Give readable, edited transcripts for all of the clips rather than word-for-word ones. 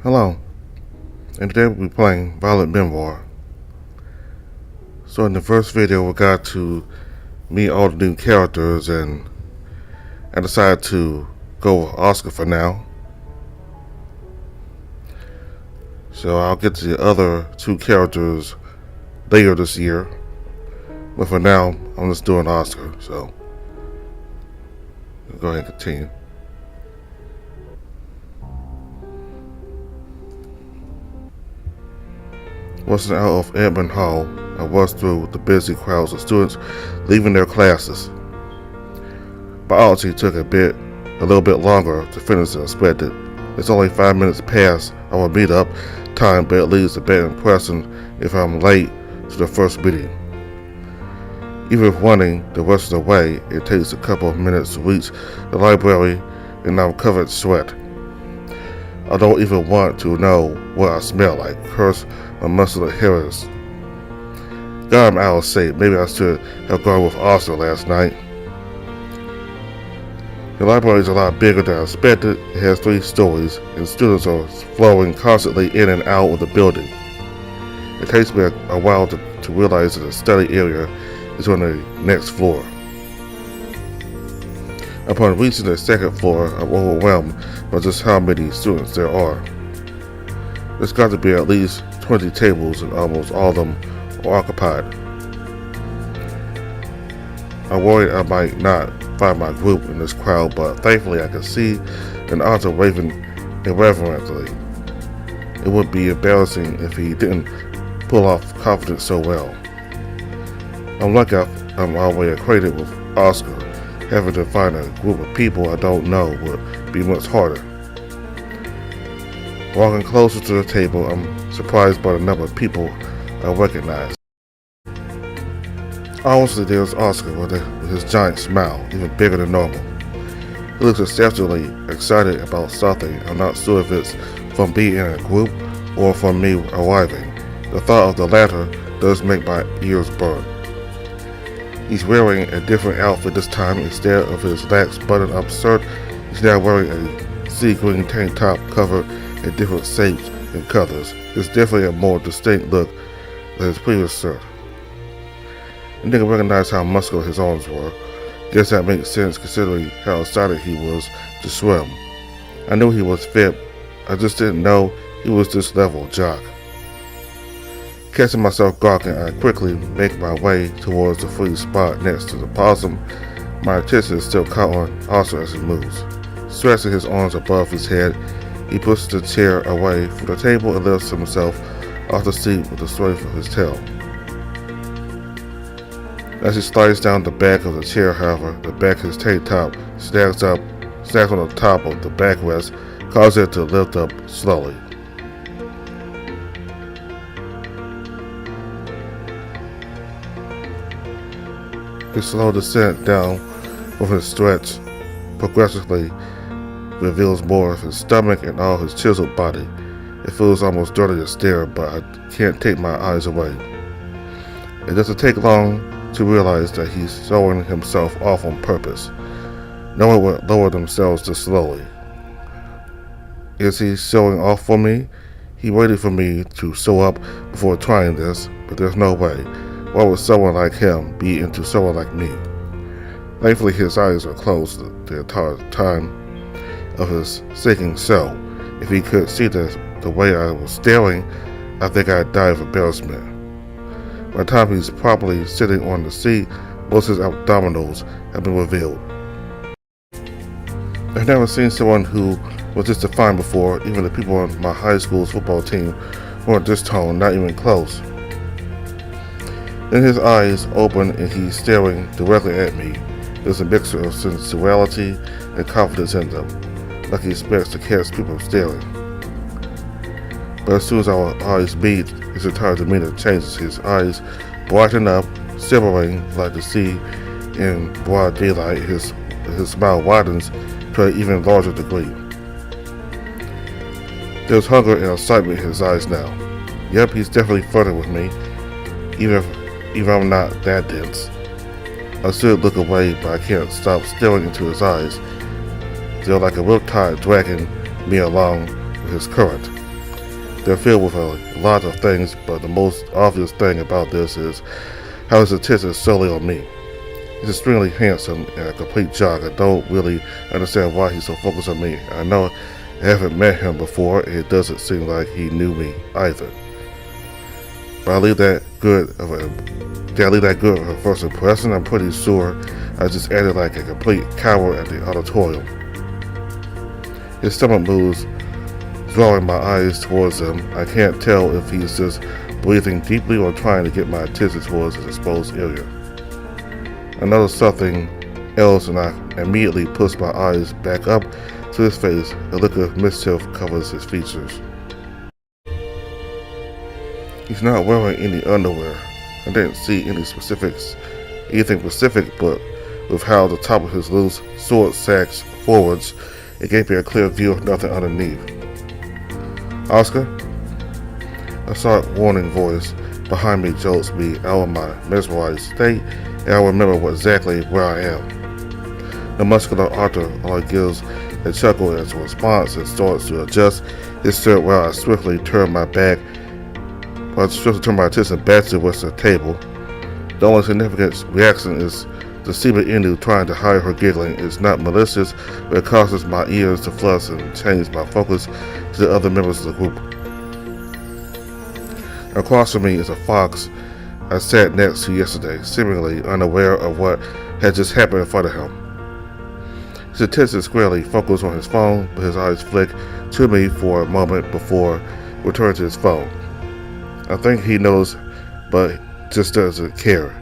Hello, and today we'll be playing Violent Memoir. So in the first video we got to meet all the new characters, and I decided to go with Oscar for now. So I'll get to the other two characters later this year, but for now I'm just doing Oscar, so go ahead and continue. Once out of Edmund Hall, I was through the busy crowds of students leaving their classes. Biology took a little bit longer to finish than expected. It's only 5 minutes past our meet-up time, but it leaves a bad impression if I'm late to the first meeting. Even if wanting the rest of the way, it takes a couple of minutes to reach the library, and I'm covered in sweat. I don't even want to know what I smell like. Curse my muscular hairs. God, I'm out of shape. Maybe I should have gone with Oscar last night. The library is a lot bigger than I expected. It has 3 stories, and students are flowing constantly in and out of the building. It takes me a while to realize that the study area is on the next floor. Upon reaching the second floor, I'm overwhelmed by just how many students there are. There's got to be at least 20 tables, and almost all of them are occupied. I worried I might not find my group in this crowd, but thankfully I could see an author waving irreverently. It would be embarrassing if he didn't pull off confidence so well. I'm lucky I'm already acquainted with Oscar. Having to find a group of people I don't know would be much harder. Walking closer to the table, I'm surprised by the number of people I recognize. Honestly, there's Oscar with his giant smile, even bigger than normal. He looks exceptionally excited about something. I'm not sure if it's from being in a group or from me arriving. The thought of the latter does make my ears burn. He's wearing a different outfit this time. Instead of his lax button-up shirt, he's now wearing a sea green tank top covered in different shapes and colors. It's definitely a more distinct look than his previous shirt. I didn't recognize how muscular his arms were. Guess that makes sense considering how excited he was to swim. I knew he was fit, I just didn't know he was this level of jock. Catching myself gawking, I quickly make my way towards the free spot next to the possum. My attention is still caught on Oscar as he moves. Stretching his arms above his head, he pushes the chair away from the table and lifts himself off the seat with the strength of his tail. As he slides down the back of the chair, however, the back of his tank top snags on the top of the backrest, causing it to lift up slowly. His slow descent down with his stretch progressively reveals more of his stomach and all his chiseled body. It feels almost dirty to stare, but I can't take my eyes away. It doesn't take long to realize that he's showing himself off on purpose. No one would lower themselves this slowly. Is he showing off for me? He waited for me to show up before trying this, but there's no way. Why would someone like him be into someone like me? Thankfully, his eyes are closed the entire time of his sinking so. If he could see the way I was staring, I think I'd die of embarrassment. By the time he's properly sitting on the seat, most of his abdominals have been revealed. I've never seen someone who was this defined before. Even the people on my high school's football team weren't this tone, not even close. Then his eyes open and he's staring directly at me. There's a mixture of sensuality and confidence in them, like he expects to catch people staring. But as soon as our eyes meet, his entire demeanor changes. His eyes brighten up, simmering like the sea in broad daylight. His smile widens to an even larger degree. There's hunger and excitement in his eyes now. Yep, he's definitely flirting with me, even if I'm not that dense. I should look away, but I can't stop staring into his eyes. They're like a riptide dragging me along with his current. They're filled with a lot of things, but the most obvious thing about this is how his attention is solely on me. He's extremely handsome and a complete jock. I don't really understand why he's so focused on me. I know I haven't met him before, and it doesn't seem like he knew me either. But I leave that good of a first impression. I'm pretty sure I just acted like a complete coward at the auditorium. His stomach moves, drawing my eyes towards him. I can't tell if he's just breathing deeply or trying to get my attention towards his exposed area. I notice something else, and I immediately push my eyes back up to his face. A look of mischief covers his features. He's not wearing any underwear. I didn't see anything specific, but with how the top of his loose sword sags forwards, it gave me a clear view of nothing underneath. Oscar? A soft warning voice behind me jolts me out of my mesmerized state, and I remember exactly where I am. The muscular Arthur only gives a chuckle as a response and starts to adjust his shirt while I swiftly turn my attention back to the table. The only significant reaction is the Siba Inu trying to hide her giggling. It's not malicious, but it causes my ears to flush and change my focus to the other members of the group. Across from me is a fox I sat next to yesterday, seemingly unaware of what had just happened in front of him. His attention is squarely focused on his phone, but his eyes flick to me for a moment before returning to his phone. I think he knows, but just doesn't care.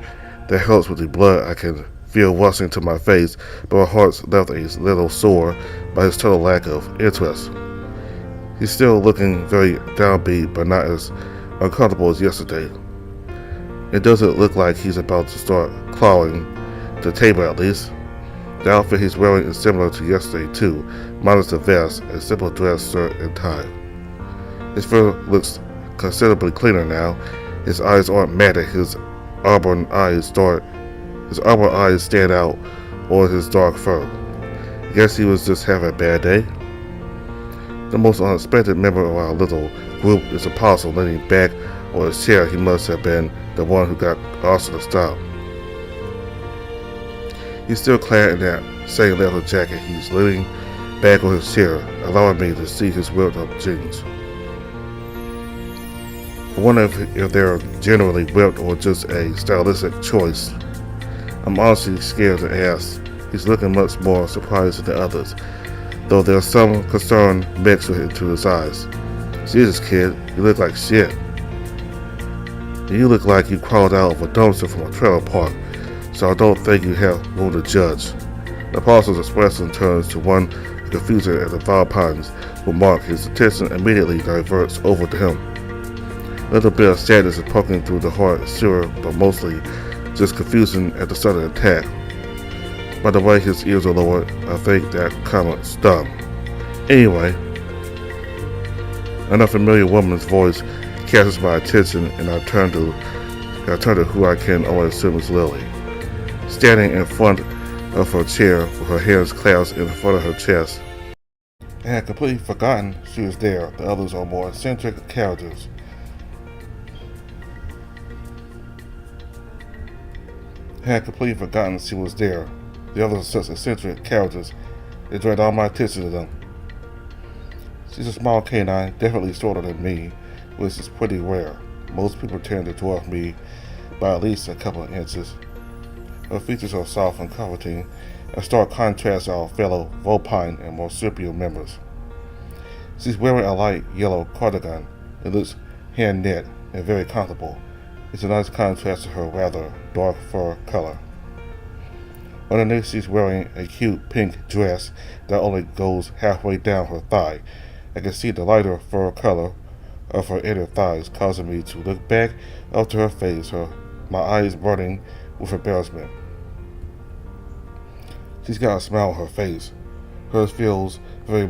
That helps with the blood I can feel rushing to my face, but my heart's left a little sore by his total lack of interest. He's still looking very downbeat, but not as uncomfortable as yesterday. It doesn't look like he's about to start clawing the table, at least. The outfit he's wearing is similar to yesterday too, minus the vest, a simple dress, shirt, and tie. His fur looks considerably cleaner now. His eyes aren't matted. His auburn eyes stand out on his dark fur. I guess he was just having a bad day. The most unexpected member of our little group is Apostle leaning back on his chair. He must have been the one who got Arthur to stop. He's still clad in that same leather jacket. He's leaning back on his chair, allowing me to see his ripped up jeans. I wonder if they're generally ripped or just a stylistic choice. I'm honestly scared to ask. He's looking much more surprised than the others, though there's some concern mixed into his eyes. Jesus, kid, you look like shit. You look like you crawled out of a dumpster from a trailer park, so I don't think you have room to judge. The apostle's expression turns to one of confusion as the Valpine's remark. His attention immediately diverts over to him. A little bit of sadness is poking through the heart, sure, but mostly just confusion at the sudden attack. By the way his ears are lowered, I think that comment stung. Anyway, an unfamiliar woman's voice catches my attention, and I turn to who I can only assume is Lily, standing in front of her chair with her hands clasped in front of her chest. I had completely forgotten she was there. The others are more eccentric characters. They are such eccentric characters. It dragged all my attention to them. She's a small canine, definitely shorter than me, which is pretty rare. Most people tend to dwarf me by at least a couple of inches. Her features are soft and comforting, a stark contrast to our fellow vulpine and marsupial members. She's wearing a light yellow cardigan. It looks hand-knit and very comfortable. It's a nice contrast to her rather dark fur color. Underneath, she's wearing a cute pink dress that only goes halfway down her thigh. I can see the lighter fur color of her inner thighs, causing me to look back up to her face, my eyes burning with embarrassment. She's got a smile on her face. Hers feels very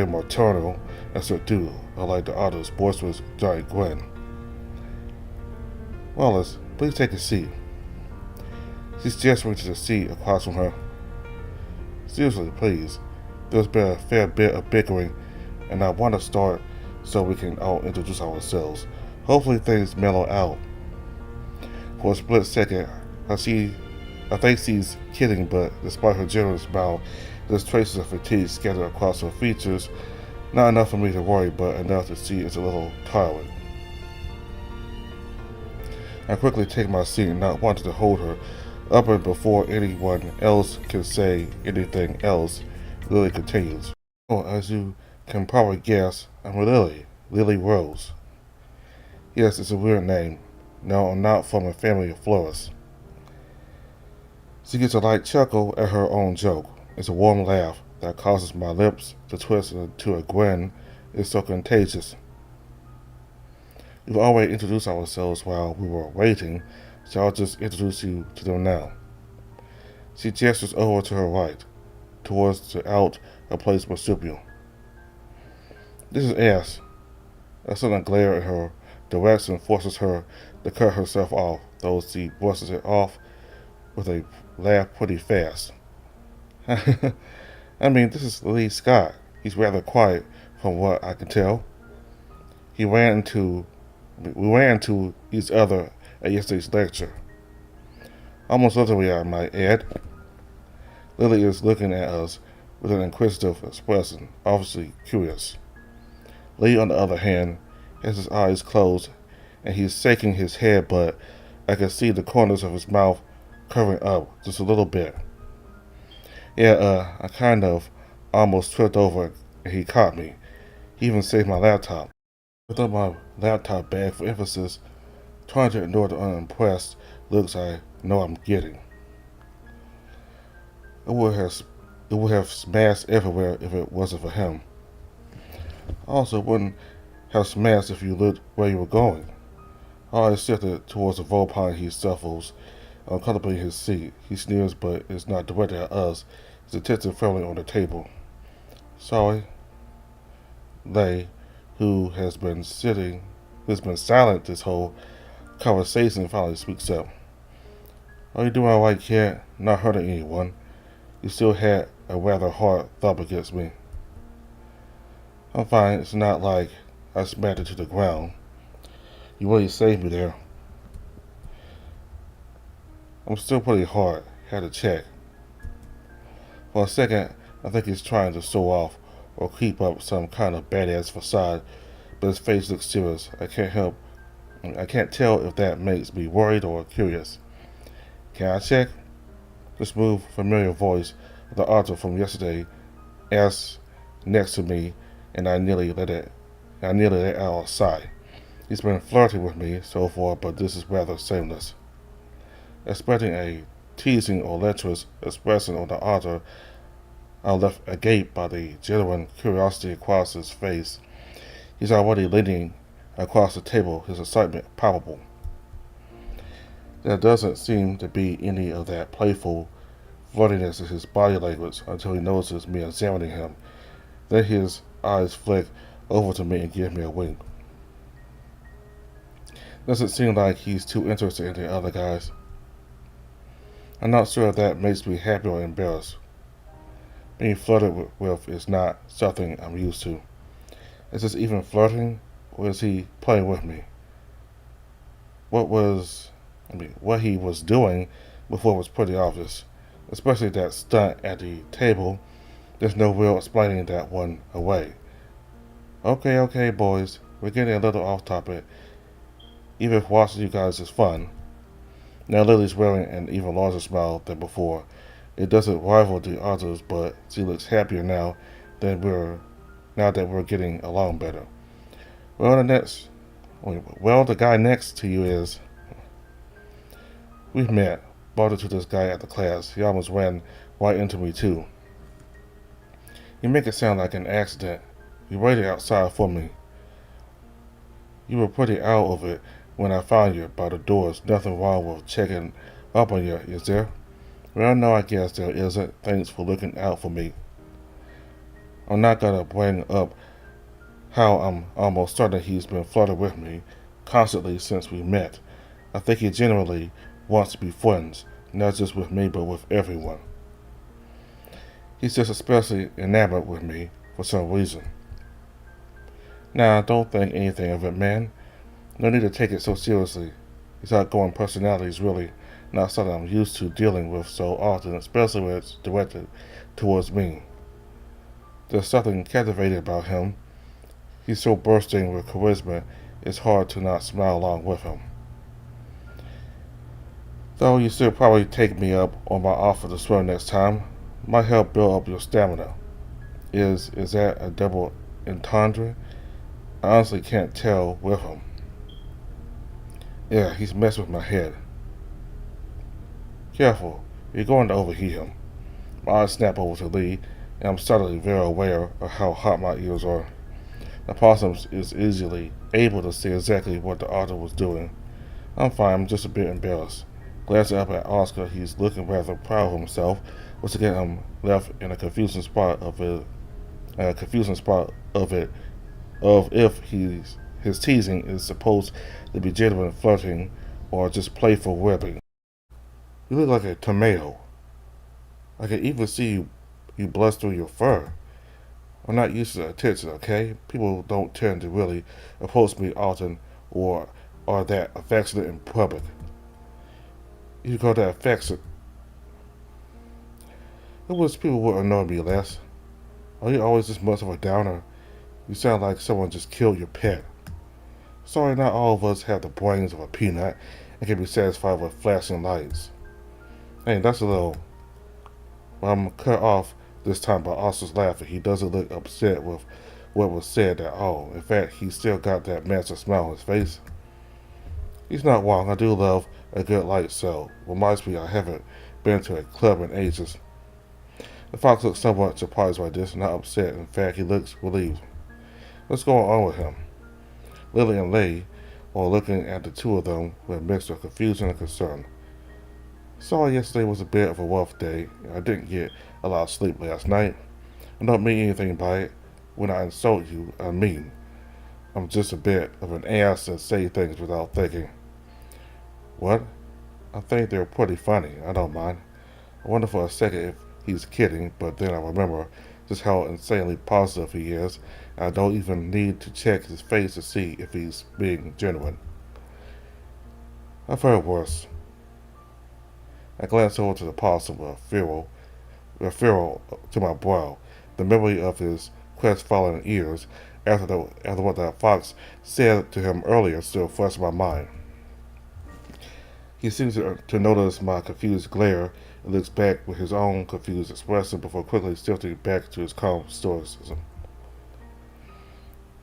maternal and subdued, unlike the other's boisterous giant grin. Wallace, please take a seat. She's gesturing to the seat across from her. Seriously, please. There's been a fair bit of bickering, and I want to start so we can all introduce ourselves. Hopefully things mellow out. For a split second, I think she's kidding, but despite her generous smile, there's traces of fatigue scattered across her features. Not enough for me to worry, but enough to see it's a little tiring. I quickly take my seat, not wanting to hold her up, and before anyone else can say anything else, Lily continues. Oh, as you can probably guess, I'm Lily Rose. Yes, it's a weird name. No, I'm not from a family of florists. She gets a light chuckle at her own joke. It's a warm laugh that causes my lips to twist into a grin. It's so contagious. We've already introduced ourselves while we were waiting, so I'll just introduce you to them now. She gestures over to her right, towards the out of place marsupial. This is S. A sudden glare in her direction forces her to cut herself off, though she brushes it off with a laugh pretty fast. I mean, this is Lee Scott. He's rather quiet, from what I can tell. We ran into each other at yesterday's lecture. Almost literally, I might add. Lily is looking at us with an inquisitive expression, obviously curious. Lee, on the other hand, has his eyes closed and he's shaking his head, but I can see the corners of his mouth curving up just a little bit. Yeah, I kind of almost tripped over and he caught me. He even saved my laptop. I put up my laptop bag for emphasis, trying to ignore the unimpressed looks I know I'm getting. It would have smashed everywhere if it wasn't for him. Also, it wouldn't have smashed if you looked where you were going. I shifted towards the Volpine. He shuffles uncomfortably in his seat. He sneers, but is not directed at us. His attention firmly on the table. Sorry. Lay, who has been silent this whole conversation, finally speaks up. Are you doing all right, kid? Not hurting anyone. You still had a rather hard thump against me. I'm fine. It's not like I smacked it to the ground. You really saved me there. I'm still pretty hard. Had to check. For a second, I think he's trying to show off or keep up some kind of badass facade, but his face looks serious. I can't tell if that makes me worried or curious. Can I check? The smooth, familiar voice of the author from yesterday asks next to me, and I nearly let out a sigh. He's been flirting with me so far, but this is rather shameless. Expecting a teasing or lecherous expression on the author, I'm left agape by the genuine curiosity across his face. He's already leaning across the table, his excitement palpable. There doesn't seem to be any of that playful flirtiness in his body language until he notices me examining him. Then his eyes flick over to me and give me a wink. Doesn't seem like he's too interested in the other guys. I'm not sure if that makes me happy or embarrassed. Being flirted with is not something I'm used to. Is this even flirting, or is he playing with me? What he was doing before was pretty obvious, especially that stunt at the table. There's no real explaining that one away. Okay, boys, we're getting a little off topic. Even if watching you guys is fun. Now Lily's wearing an even larger smile than before. It doesn't rival the others, but she looks happier now that we're getting along better. Well, the guy next to you is. We've met. Brought it to this guy at the class. He almost ran right into me too. You make it sound like an accident. You waited outside for me. You were pretty out of it when I found you by the doors. Nothing wrong with checking up on you, is there? Well, no, I guess there isn't. Thanks for looking out for me. I'm not gonna bring up how I'm almost certain he's been flirting with me constantly since we met. I think he genuinely wants to be friends, not just with me, but with everyone. He's just especially enamored with me for some reason. Nah, don't think anything of it, man. No need to take it so seriously. These outgoing personalities really not something I'm used to dealing with so often, especially when it's directed towards me. There's something captivating about him. He's so bursting with charisma, it's hard to not smile along with him. Though you should probably take me up on my offer to swim next time. Might help build up your stamina. Is that a double entendre? I honestly can't tell with him. Yeah, he's messing with my head. Careful, you're going to overheat him. My eyes snap over to Lee, and I'm suddenly very aware of how hot my ears are. The possum is easily able to see exactly what the otter was doing. I'm fine, I'm just a bit embarrassed. Glancing up at Oscar, he's looking rather proud of himself. Once again, I'm left in a confusing spot of it, of if his teasing is supposed to be genuine flirting or just playful ribbing. You look like a tomato. I can even see you blush through your fur. I'm not used to attention, okay? People don't tend to really approach me often or are that affectionate in public. You call that affection. I wish people would annoy me less. Are you always this much of a downer? You sound like someone just killed your pet. Sorry, not all of us have the brains of a peanut and can be satisfied with flashing lights. Hey, that's a little. Well, I'm cut off this time by Oscar's laughter. He doesn't look upset with what was said at all. In fact, he's still got that massive smile on his face. He's not wrong. I do love a good light show. Reminds me I haven't been to a club in ages. The fox looks somewhat surprised by this, not upset. In fact, he looks relieved. What's going on with him? Lily and Lay are looking at the two of them with a mix of confusion and concern. Sorry, yesterday was a bit of a rough day. I didn't get a lot of sleep last night. I don't mean anything by it. When I insult you, I mean. I'm just a bit of an ass and say things without thinking. What? I think they're pretty funny. I don't mind. I wonder for a second if he's kidding, but then I remember just how insanely positive he is. I don't even need to check his face to see if he's being genuine. I've heard worse. I glanced over to the possum with a furrow to my brow. The memory of his crestfallen ears after what the fox said to him earlier still fresh in my mind. He seems to notice my confused glare and looks back with his own confused expression before quickly shifting back to his calm stoicism.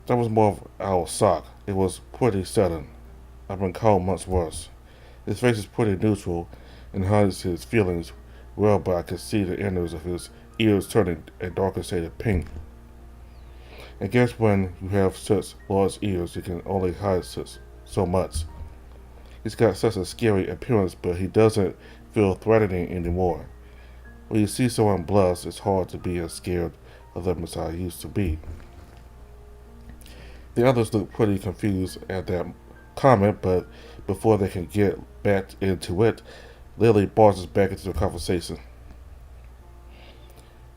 That was more of our sock. It was pretty sudden. I've been called much worse. His face is pretty neutral and hides his feelings well, but I could see the innards of his ears turning a darker shade of pink. I guess when you have such large ears, you can only hide so much. He's got such a scary appearance, but he doesn't feel threatening anymore. When you see someone blush, it's hard to be as scared of them as I used to be. The others look pretty confused at that comment, but before they can get back into it, Lily barges back into the conversation.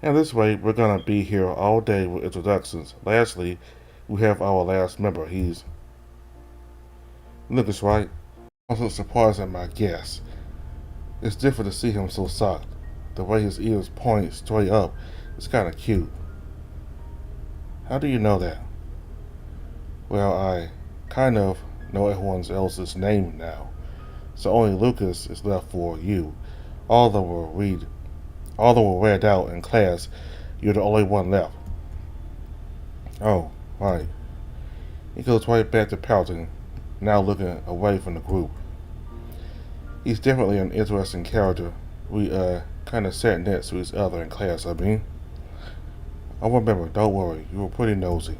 And this way, we're gonna be here all day with introductions. Lastly, we have our last member. He's Lucas, right? I'm so surprised at my guess. It's different to see him so soft. The way his ears point straight up is kind of cute. How do you know that? Well, I kind of know everyone else's name now, so only Lucas is left for you. All of them were read out in class. You're the only one left. Oh, right. He goes right back to pouting, now looking away from the group. He's definitely an interesting character. We kind of sat next to each other in class, I mean. I remember, don't worry, you were pretty nosy.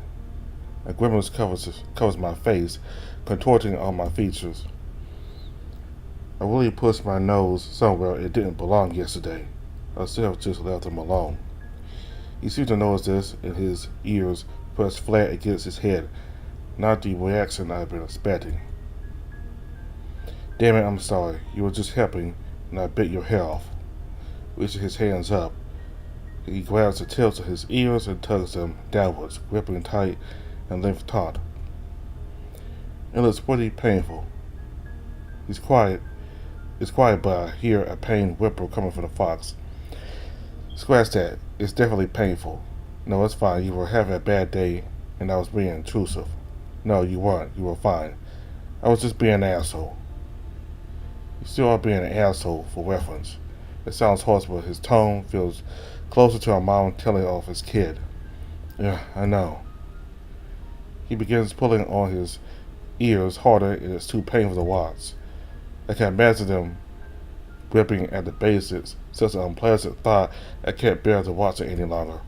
A grimace covers my face, contorting all my features. I really pushed my nose somewhere it didn't belong yesterday. I should have just left him alone. He seemed to notice this, and his ears pressed flat against his head, not the reaction I'd been expecting. Damn it, I'm sorry. You were just helping, and I bit your hair off. Reaching his hands up, he grabs the tips of his ears and tugs them downwards, gripping tight and length taut. It looks pretty painful. He's quiet. It's quiet, but I hear a pained whimper coming from the fox. Scratch that. It's definitely painful. No, it's fine. You were having a bad day, and I was being intrusive. No, you weren't. You were fine. I was just being an asshole. You still are being an asshole for reference. It sounds harsh, but his tone feels closer to a mom telling off his kid. Yeah, I know. He begins pulling on his ears harder, and it's too painful to watch. I can imagine them ripping at the base. It's such an unpleasant thought I can't bear to watch it any longer.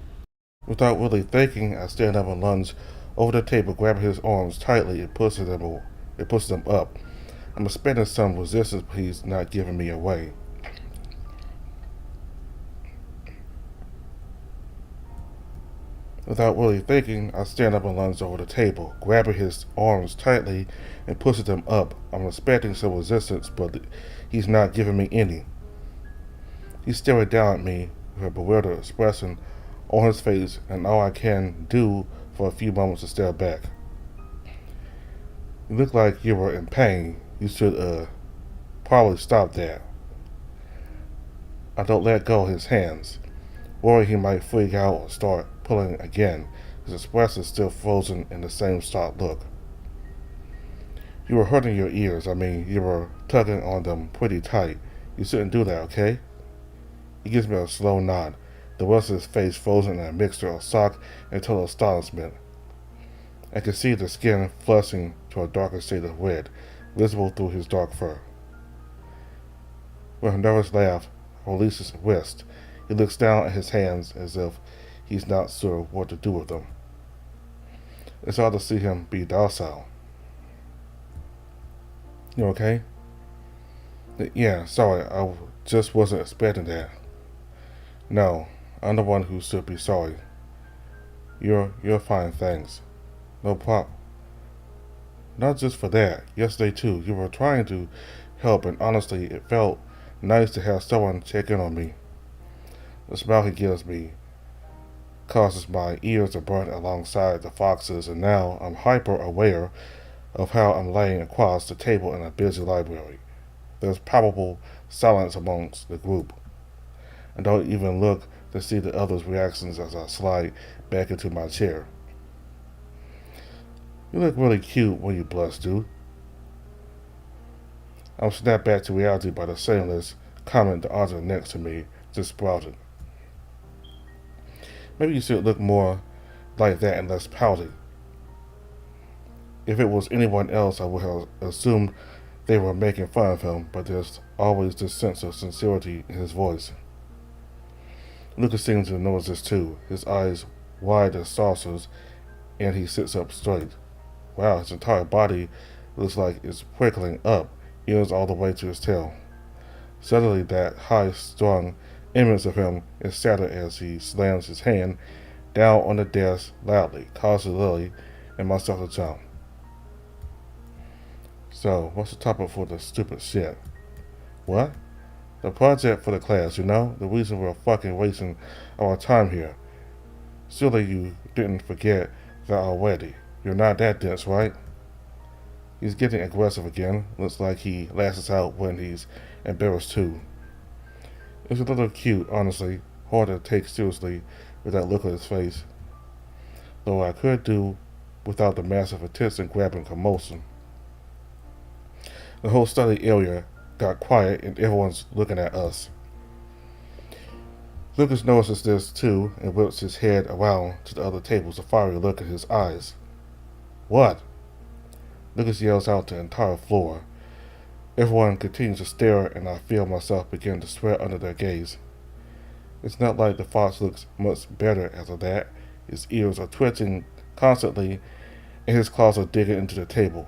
Without really thinking, I stand up and lunge over the table, grabbing his arms tightly and pushes them up. I'm expecting some resistance, but he's not giving me away. Without really thinking, I stand up and lunge over the table, grabbing his arms tightly and pushing them up. I'm expecting some resistance, but he's not giving me any. He's staring down at me with a bewildered expression on his face, and all I can do for a few moments is stare back. You look like you were in pain. You should, probably stop that. I don't let go of his hands, worried he might freak out or start pulling again. His expression is still frozen in the same stark look. You were hurting your ears. You were tugging on them pretty tight. You shouldn't do that, okay? He gives me a slow nod, the rest of his face frozen in a mixture of shock and total astonishment. I can see the skin flushing to a darker shade of red, visible through his dark fur. With a nervous laugh, I release his wrist. He looks down at his hands as if he's not sure what to do with them. It's hard to see him be docile. You okay? Yeah, sorry, I just wasn't expecting that. No, I'm the one who should be sorry. You're fine, thanks. No problem. Not just for that. Yesterday too, you were trying to help, and honestly, it felt nice to have someone check in on me. The smile he gives me causes my ears to burn alongside the fox's, and now I'm hyper aware of how I'm laying across the table in a busy library. There's palpable silence amongst the group. I don't even look to see the others' reactions as I slide back into my chair. You look really cute when you blush, dude. I'm snapped back to reality by the shameless comment the author next to me just sprouted. Maybe you should look more like that and less pouty. If it was anyone else, I would have assumed they were making fun of him, but there's always this sense of sincerity in his voice. Lucas seems to notice this too, his eyes wide as saucers, and he sits up straight. Wow, his entire body looks like it's prickling up, ears all the way to his tail. Suddenly, that high-strung image of him is shattered as he slams his hand down on the desk loudly, causing Lily and myself to jump. So, what's the topic for the stupid shit? What? The project for the class, you know? The reason we're fucking wasting our time here. Surely you didn't forget that already. You're not that dense, right? He's getting aggressive again. Looks like he lashes out when he's embarrassed too. It's a little cute, honestly. Hard to take seriously with that look on his face. Though I could do without the massive attention grabbing commotion. The whole study area got quiet and everyone's looking at us. Lucas notices this too and whips his head around to the other tables, a fiery look in his eyes. What? Lucas yells out to the entire floor. Everyone continues to stare, and I feel myself begin to sweat under their gaze. It's not like the fox looks much better after that. His ears are twitching constantly, and his claws are digging into the table.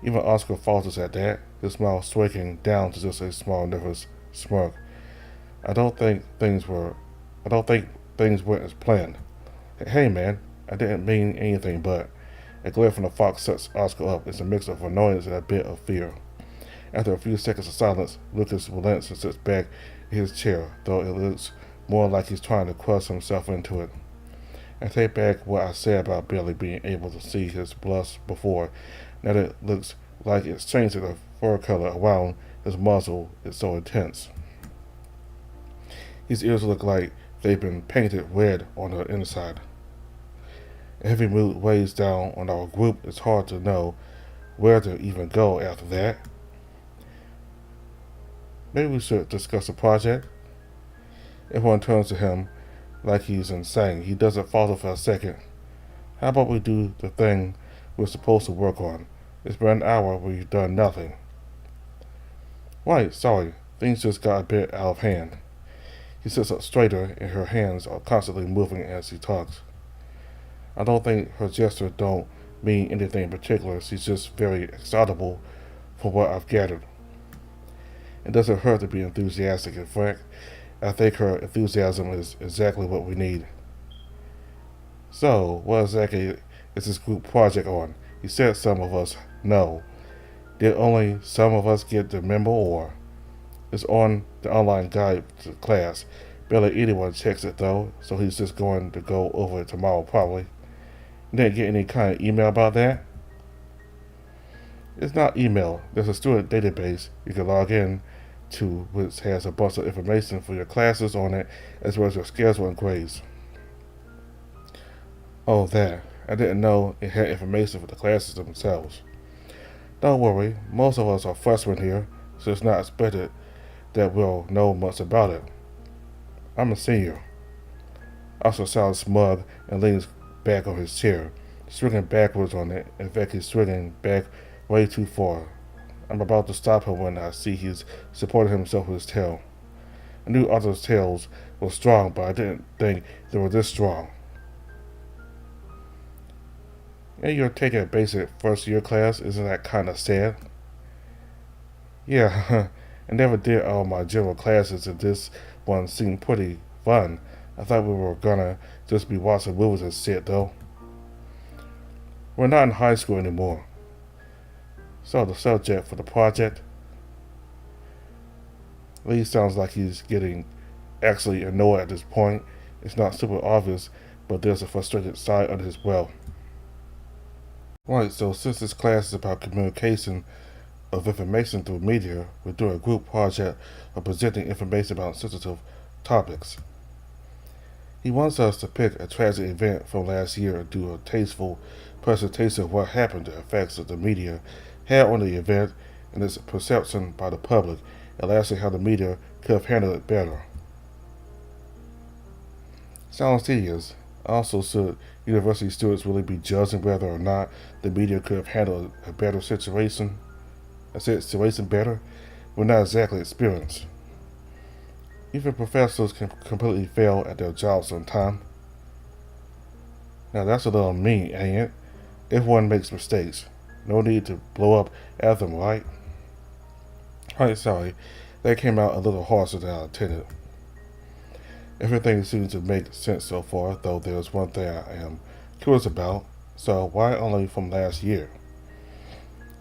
Even Oscar falters at that, his mouth shrinking down to just a small nervous smirk. I don't think things went as planned. Hey man, I didn't mean anything, but a glare from the fox sets Oscar up. It's a mix of annoyance and a bit of fear. After a few seconds of silence, Lucas relents and sits back in his chair, though it looks more like he's trying to crush himself into it. I take back what I said about Billy being able to see his blush before. Now it looks like it's changing the fur color around his muzzle. It's so intense. His ears look like they've been painted red on the inside. A heavy mood weighs down on our group. It's hard to know where to even go after that. Maybe we should discuss a project. Everyone turns to him like he's insane. He doesn't falter for a second. How about we do the thing we're supposed to work on? It's been an hour we've done nothing. Right, sorry. Things just got a bit out of hand. He sits up straighter and her hands are constantly moving as he talks. I don't think her gestures don't mean anything in particular. She's just very excitable from what I've gathered. It doesn't hurt to be enthusiastic. In fact, I think her enthusiasm is exactly what we need. So, what exactly is this group project on? He said some of us know. Did only some of us get the memo, or it's on the online guide to class? Barely anyone checks it though, so he's just going to go over it tomorrow probably. You didn't get any kind of email about that? It's not email. There's a student database you can log in to, which has a bunch of information for your classes on it, as well as your schedule and grades. Oh, that. I didn't know it had information for the classes themselves. Don't worry, most of us are freshmen here, so it's not expected that we'll know much about it. I'm a senior. Oscar sounds smug and leans back on his chair, swinging backwards on it. In fact, he's swinging back way too far. I'm about to stop him when I see he's supporting himself with his tail. I knew others' tails were strong, but I didn't think they were this strong. And you're taking a basic first year class, isn't that kind of sad? Yeah, I never did all my general classes, and this one seemed pretty fun. I thought we were gonna just be watching movies and shit, though. We're not in high school anymore. So the subject for the project? Lee sounds like he's getting actually annoyed at this point. It's not super obvious, but there's a frustrated side under his brow. Right, so since this class is about communication of information through media, we're doing a group project of presenting information about sensitive topics. He wants us to pick a tragic event from last year and do a tasteful presentation of what happened, the effects of the media had on the event, and its perception by the public, and lastly how the media could have handled it better. Sounds tedious. Also, should university students really be judging whether or not the media could have handled a better situation? Better? We're not exactly experienced. Even professors can completely fail at their jobs sometimes. Now that's a little mean, ain't it? Everyone makes mistakes. No need to blow up at them, right? Right, sorry. That came out a little harsher than I intended. Everything seems to make sense so far, though there's one thing I am curious about. So why only from last year?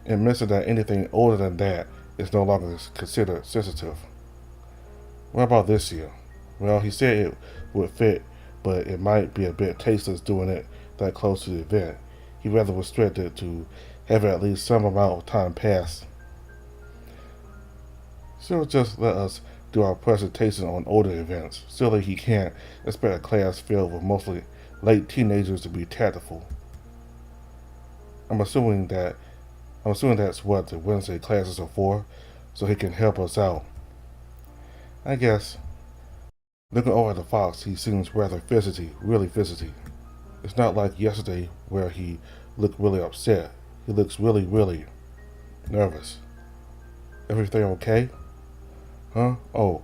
And mention that anything older than that is no longer considered sensitive. What about this year? Well, he said it would fit, but it might be a bit tasteless doing it that close to the event. He rather restricted to having at least some amount of time pass. So just let us do our presentation on older events. Surely he can't expect a class filled with mostly late teenagers to be tactful. I'm assuming that's what the Wednesday classes are for, so he can help us out. I guess. Looking over at the fox, he seems rather fidgety, really fidgety. It's not like yesterday where he looked really upset. He looks really, really nervous. Everything okay? Huh? Oh,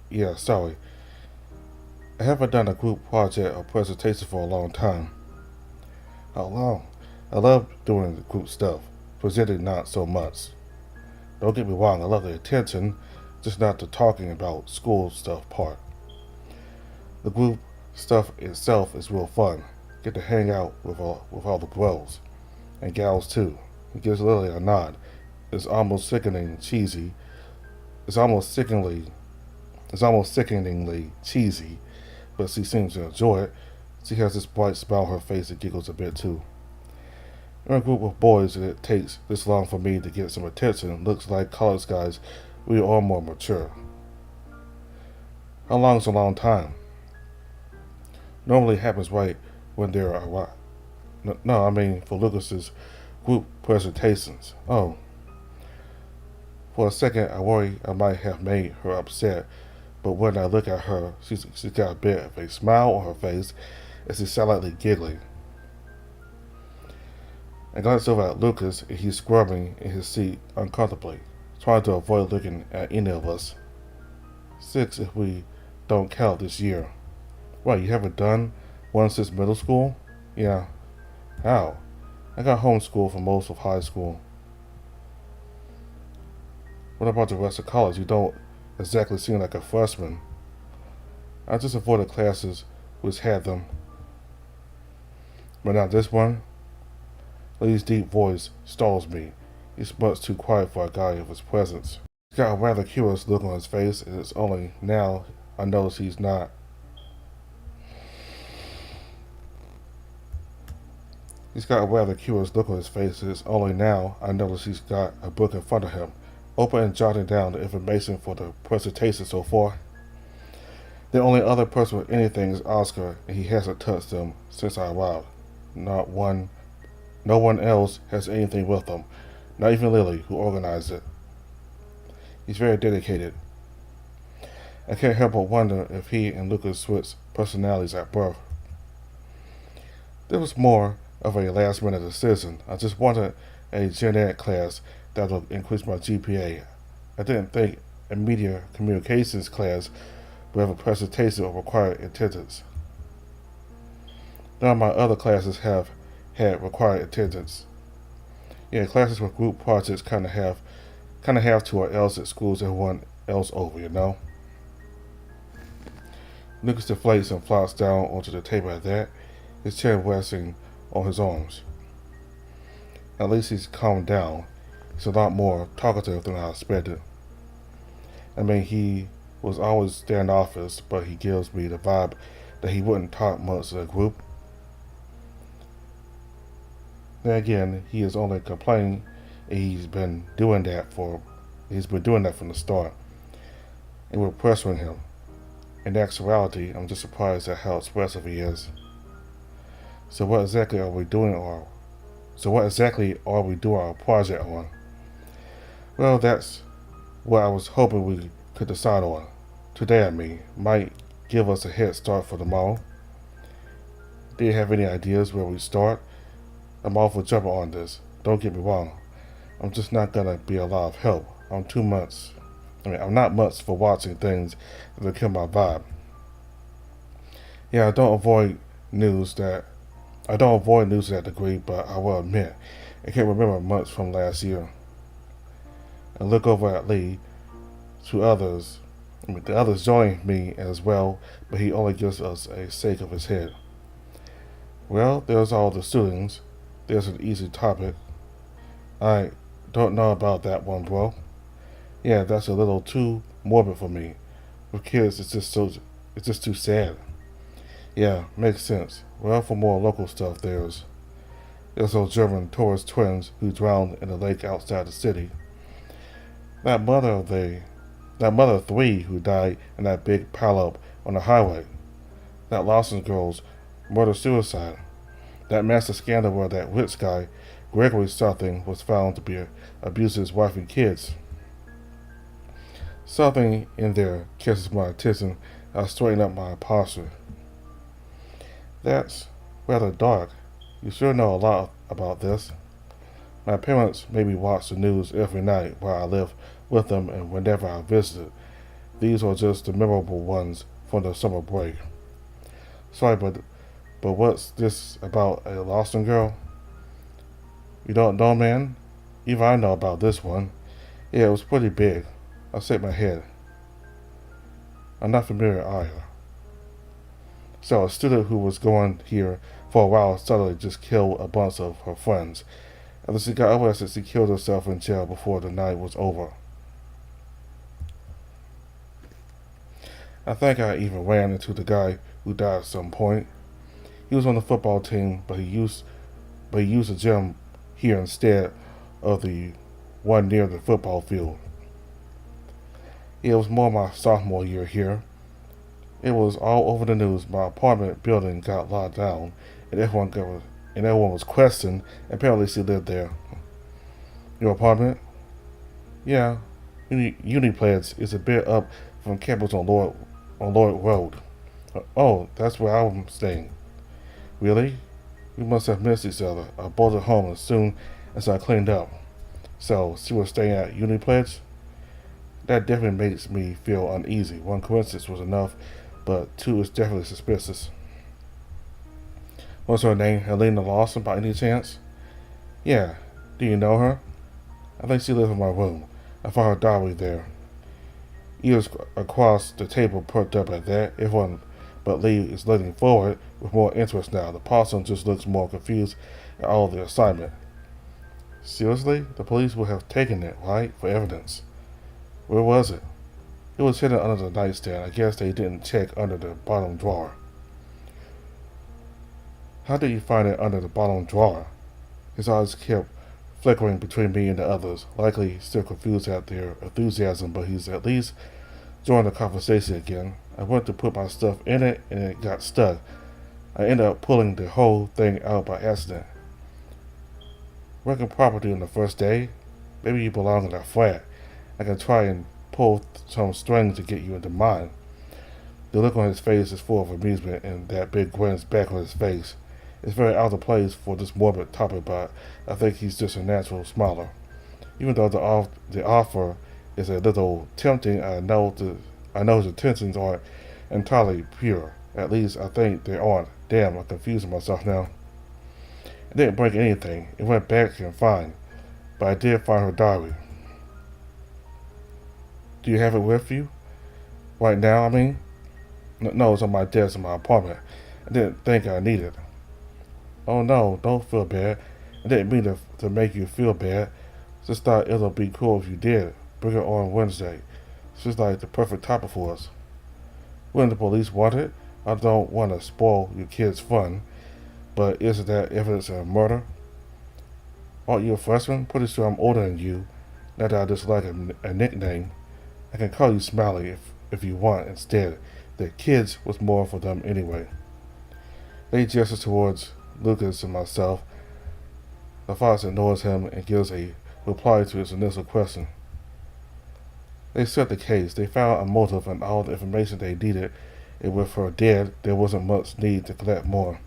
yeah, sorry. I haven't done a group project or presentation for a long time. How long? I love doing the group stuff, presenting not so much. Don't get me wrong, I love the attention, just not the talking about school stuff part. The group stuff itself is real fun. Get to hang out with all the bros. And gals too. He gives Lily a nod. It's almost sickeningly cheesy, but she seems to enjoy it. She has this bright smile on her face and giggles a bit too. In a group of boys and it takes this long for me to get some attention, looks like college guys, we are more mature. How long is a long time? Normally happens right when there are what? No, I mean for Lucas's group presentations. Oh. For a second I worry I might have made her upset, but when I look at her, she's got a bit of a smile on her face and she's silently giggling. I glance over at Lucas and he's squirming in his seat uncomfortably, trying to avoid looking at any of us. 6 if we don't count this year. What, you haven't done one since middle school? Yeah. How? I got homeschooled for most of high school. What about the rest of college? You don't exactly seem like a freshman. I just avoided classes which had them. But not this one. Lee's deep voice stalls me. He's much too quiet for a guy of his presence. He's got a rather curious look on his face, and it's only now I notice he's not. He's got a rather curious look on his face, and it's only now I notice he's got a book in front of him, open and jotting down the information for the presentation so far. The only other person with anything is Oscar, and he hasn't touched them since I arrived. No one else has anything with him, not even Lily, who organized it. He's very dedicated. I can't help but wonder if he and Lucas switched personalities at birth. This was more of a last-minute decision. I just wanted a gen ed class that would increase my GPA. I didn't think a media communications class would have a presentation or require attendance. None of my other classes have had required attendance. Yeah, classes with group projects kind of have to, or else it screws everyone else over, you know. Lucas deflates and flops down onto the table at that, his chin resting on his arms. At least he's calmed down. He's a lot more talkative than I expected. I mean, he was always standoffish, but he gives me the vibe that he wouldn't talk much to a group. Then again, he is only complaining, and he's been doing that from the start. And we're pressuring him. In actuality, I'm just surprised at how expressive he is. So what exactly are we doing our project on? Well, that's what I was hoping we could decide on. Today, I mean, might give us a head start for tomorrow. Do you have any ideas where we start? I'm all for jumping on this. Don't get me wrong. I'm just not gonna be a lot of help. I'm not much for watching things that kill my vibe. Yeah, I don't avoid news to that degree, but I will admit, I can't remember much from last year. I look over at Lee, the others join me as well, but he only gives us a shake of his head. Well, there's all the students. There's an easy topic. I don't know about that one, bro. Yeah, that's a little too morbid for me. With kids, it's just too sad. Yeah, makes sense. Well, for more local stuff, there's those German tourist twins who drowned in a lake outside the city. That mother of 3 who died in that big pileup on the highway. That Lawson girl's murder-suicide. That massive scandal where that rich guy, Gregory something, was found to be abusing his wife and kids. Something in there catches my attention. I straighten up my posture. That's rather dark. You sure know a lot about this. My parents made me watch the news every night while I lived with them and whenever I visited. These are just the memorable ones from the summer break. Sorry, but what's this about a Lawson girl? You don't know, man? Even I know about this one. Yeah, it was pretty big. I shake my head. I'm not familiar either. So a student who was going here for a while suddenly just killed a bunch of her friends. After she got arrested, she killed herself in jail before the night was over. I think I even ran into the guy who died at some point. He was on the football team, but he used the gym here instead of the one near the football field. It was more my sophomore year here. It was all over the news. My apartment building got locked down, and everyone was questioned. Apparently, she lived there. Your apartment? Yeah, Uniplex is a bit up from campus on Lloyd Road. Oh, that's where I'm staying. Really? We must have missed each other. I bolted home as soon as I cleaned up. So, she was staying at Uniplex? That definitely makes me feel uneasy. One coincidence was enough, but two is definitely suspicious. What's her name? Helena Lawson, by any chance? Yeah. Do you know her? I think she lives in my room. I found her diary there. Ears across the table perked up at that. Everyone but Lee is leaning forward with more interest now. The possum just looks more confused at all of the assignment. Seriously? The police would have taken it, right? For evidence. Where was it? It was hidden under the nightstand. I guess they didn't check under the bottom drawer. How did you find it under the bottom drawer? His eyes kept flickering between me and the others, likely still confused at their enthusiasm, but he's at least joined the conversation again. I went to put my stuff in it, and it got stuck. I ended up pulling the whole thing out by accident. Working property on the first day? Maybe you belong in a flat. I can try and pull some strings to get you into mine. The look on his face is full of amusement, and that big grin's back on his face. It's very out of place for this morbid topic, but I think he's just a natural smiler. Even though the offer is a little tempting, I know his intentions aren't entirely pure. At least I think they aren't. Damn, I'm confusing myself now. It didn't break anything. It went back and fine. But I did find her diary. Do you have it with you? Right now, I mean? No, it's on my desk in my apartment. I didn't think I needed it. Oh no, don't feel bad. I didn't mean to make you feel bad. Just thought it'll be cool if you did. Bring it on Wednesday. She's like the perfect topic for us. Wouldn't the police want it? I don't want to spoil your kids' fun, but isn't that evidence of murder? Aren't you a freshman? Pretty sure I'm older than you. Not that I just like a nickname. I can call you Smiley if you want instead. The kids was more for them anyway. They gesture towards Lucas and myself. The fox ignores him and gives a reply to his initial question. They set the case. They found a motive and all the information they needed, and with her dead, there wasn't much need to collect more.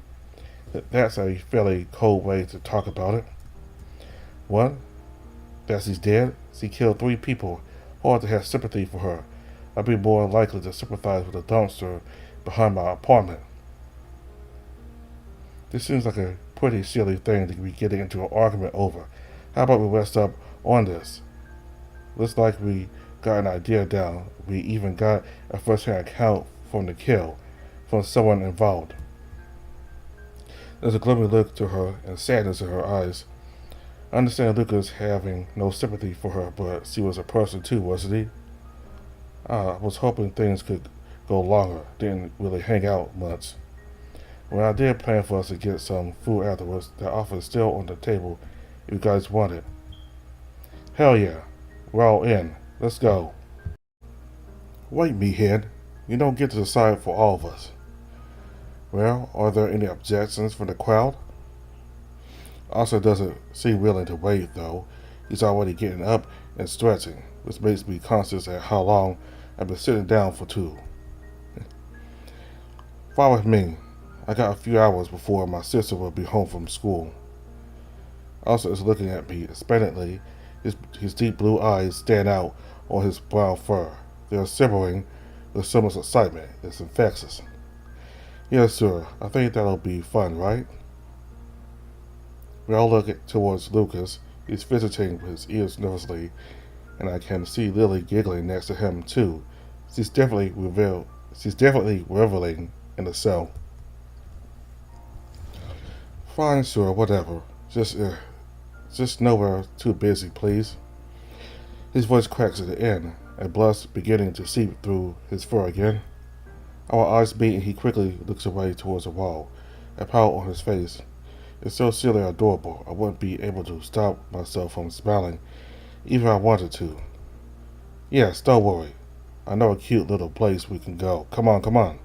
That's a fairly cold way to talk about it. What? That she's dead? She killed 3 people. Hard to have sympathy for her. I'd be more likely to sympathize with the dumpster behind my apartment. This seems like a pretty silly thing to be getting into an argument over. How about we rest up on this? Looks like we got an idea down. We even got a first-hand account from the kill, from someone involved. There's a gloomy look to her and sadness in her eyes. I understand Lucas having no sympathy for her, but she was a person too, wasn't he? I was hoping things could go longer. Didn't really hang out much. When I did plan for us to get some food afterwards, the offer is still on the table if you guys want it. Hell yeah. We're all in. Let's go. Wait, meathead. You don't get to decide for all of us. Well, are there any objections from the crowd? Oscar doesn't seem willing to wait, though. He's already getting up and stretching, which makes me conscious at how long I've been sitting down for too. Follow me. I got a few hours before my sister will be home from school. Oscar is looking at me expectantly. His deep blue eyes stand out on his brown fur. They are simmering with so much excitement. It's infectious. Yes, sir. I think that'll be fun, right? We all look towards Lucas. He's fidgeting with his ears nervously, and I can see Lily giggling next to him, too. She's definitely reveling in the cell. Fine, sir, whatever. Just nowhere too busy, please. His voice cracks at the end, a blush beginning to seep through his fur again. Our eyes meet and he quickly looks away towards the wall. a pout on his face. It's so silly and adorable, I wouldn't be able to stop myself from smiling, even if I wanted to. Yes, don't worry. I know a cute little place we can go. Come on, come on.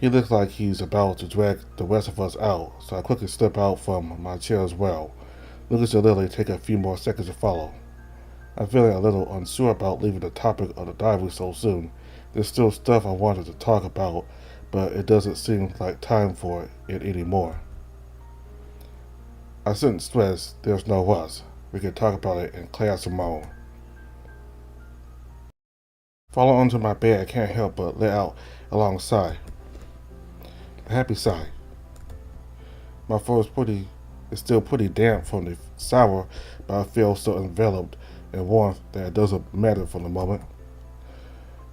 He looks like he's about to drag the rest of us out, so I quickly step out from my chair as well. Lucas and Lily take a few more seconds to follow. I'm feeling a little unsure about leaving the topic of the diary so soon. There's still stuff I wanted to talk about, but it doesn't seem like time for it anymore. I shouldn't stress there's no rush. We can talk about it in class tomorrow. Falling onto my bed, I can't help but let out a long sigh. A happy sigh. My throat is still pretty damp from the shower, but I feel so enveloped in warmth that it doesn't matter for the moment.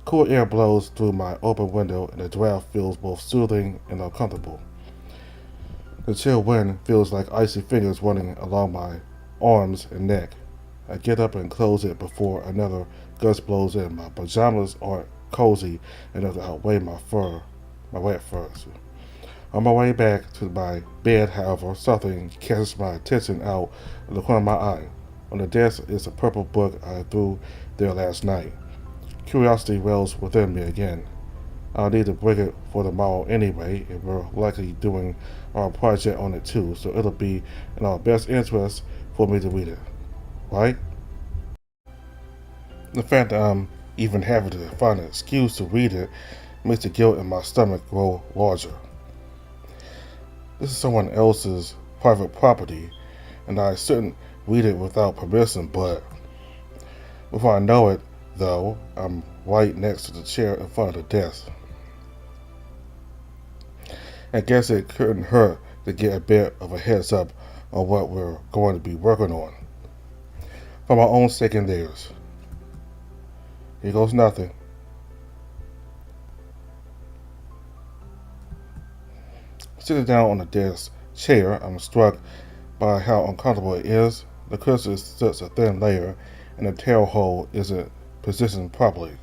Cool air blows through my open window, and the draft feels both soothing and uncomfortable. The chill wind feels like icy fingers running along my arms and neck. I get up and close it before another gust blows in. My pajamas aren't cozy enough to outweigh my wet furs. On my way back to my bed, however, something catches my attention out of the corner of my eye. On the desk is a purple book I threw there last night. Curiosity wells within me again. I'll need to bring it for tomorrow anyway, and we're likely doing our project on it too, so it'll be in our best interest for me to read it. Right? The fact that I'm even having to find an excuse to read it makes the guilt in my stomach grow larger. This is someone else's private property, and I shouldn't read it without permission, but before I know it, though, I'm right next to the chair in front of the desk. I guess it couldn't hurt to get a bit of a heads up on what we're going to be working on. For my own sake and theirs. Here goes nothing. Sitting down on the desk chair, I'm struck by how uncomfortable it is. The cushion is such a thin layer, and the tail hole isn't positioned properly.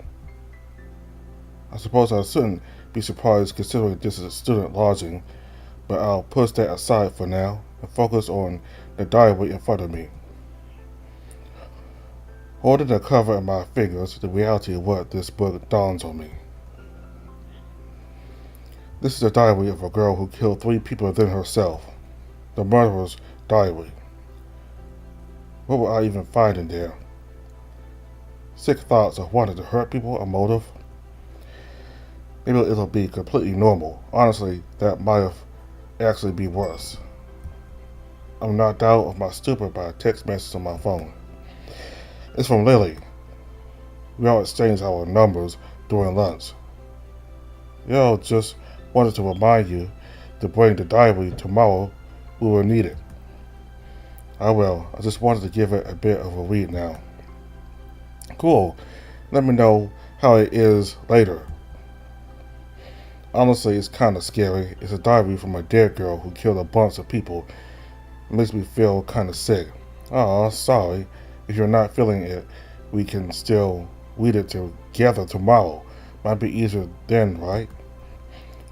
I suppose I shouldn't be surprised considering this is student lodging, but I'll push that aside for now and focus on the diary in front of me. Holding the cover in my fingers, the reality of what this book dawns on me. This is the diary of a girl who killed 3 people within herself. The murderer's diary. What will I even find in there? Sick thoughts of wanting to hurt people, a motive? Maybe it'll be completely normal. Honestly, that might actually be worse. I'm knocked out of my stupor by a text message on my phone. It's from Lily. We all exchanged our numbers during lunch. Yo, just wanted to remind you to bring the diary tomorrow. We will need it. I will. I just wanted to give it a bit of a read now. Cool. Let me know how it is later. Honestly, it's kind of scary. It's a diary from a dead girl who killed a bunch of people. It makes me feel kind of sick. Aw, sorry. If you're not feeling it, we can still read it together tomorrow. Might be easier then, right?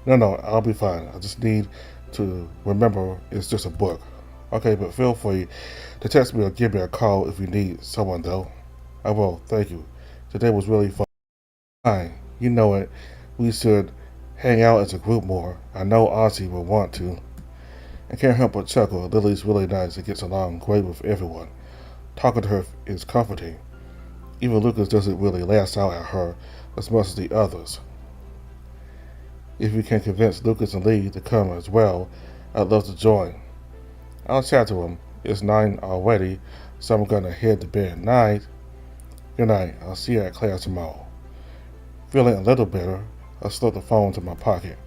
No, I'll be fine. I just need to remember it's just a book. Okay, but feel free to text me or give me a call if you need someone, though. I will, thank you. Today was really fun. Fine, you know it. We should hang out as a group more. I know Ozzy will want to. I can't help but chuckle. Lily's really nice and gets along great with everyone. Talking to her is comforting. Even Lucas doesn't really lash out at her as much as the others. If we can convince Lucas and Lee to come as well, I'd love to join. I'll chat to him. It's 9 already, so I'm gonna head to bed. Night. Good night. I'll see you at class tomorrow. Feeling a little better, I slip the phone to my pocket.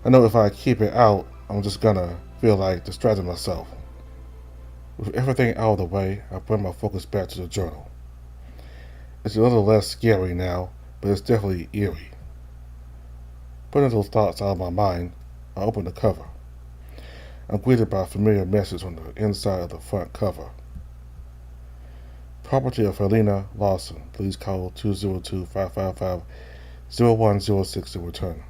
I know if I keep it out, I'm just gonna feel like distracting myself. With everything out of the way, I bring my focus back to the journal. It's a little less scary now, but it's definitely eerie. Putting those thoughts out of my mind, I open the cover. I'm greeted by a familiar message on the inside of the front cover. Property of Helena Lawson. Please call 202-555-0106 to return.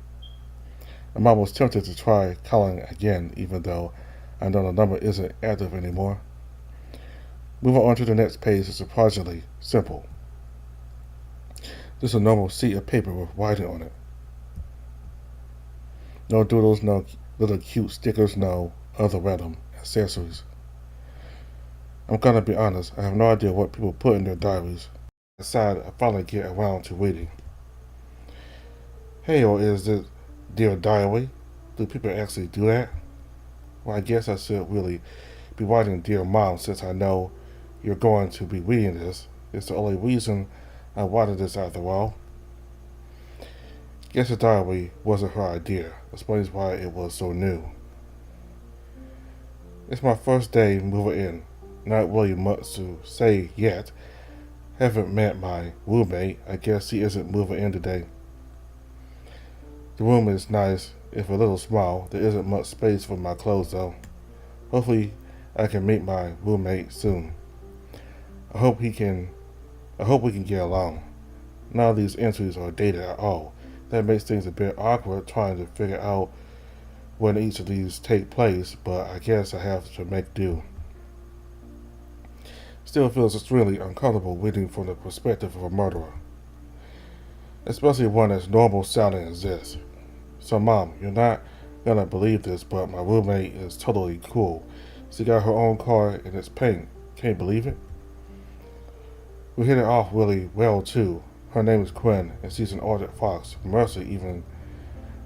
I'm almost tempted to try calling again, even though I know the number isn't active anymore. Moving on to the next page is surprisingly simple. Just a normal sheet of paper with writing on it. No doodles, no little cute stickers, no other random accessories. I'm gonna be honest, I have no idea what people put in their diaries. Aside, I finally get around to reading. Hey, or is it Dear Diary? Do people actually do that? Well, I guess I should really be writing Dear Mom since I know you're going to be reading this. It's the only reason I wanted this after all. Guess the diary wasn't her idea. Explains why it was so new. It's my first day moving in. Not really much to say yet. Haven't met my roommate. I guess he isn't moving in today. The room is nice, if a little small. There isn't much space for my clothes though. Hopefully I can meet my roommate soon. I hope we can get along. None of these entries are dated at all. That makes things a bit awkward trying to figure out when each of these take place, but I guess I have to make do. Still feels extremely uncomfortable reading from the perspective of a murderer, especially one as normal sounding as this. So Mom, you're not gonna believe this, but my roommate is totally cool. She got her own car and it's pink. Can't believe it? We hit it off really well too. Her name is Quinn, and she's an ardent fox. Mercy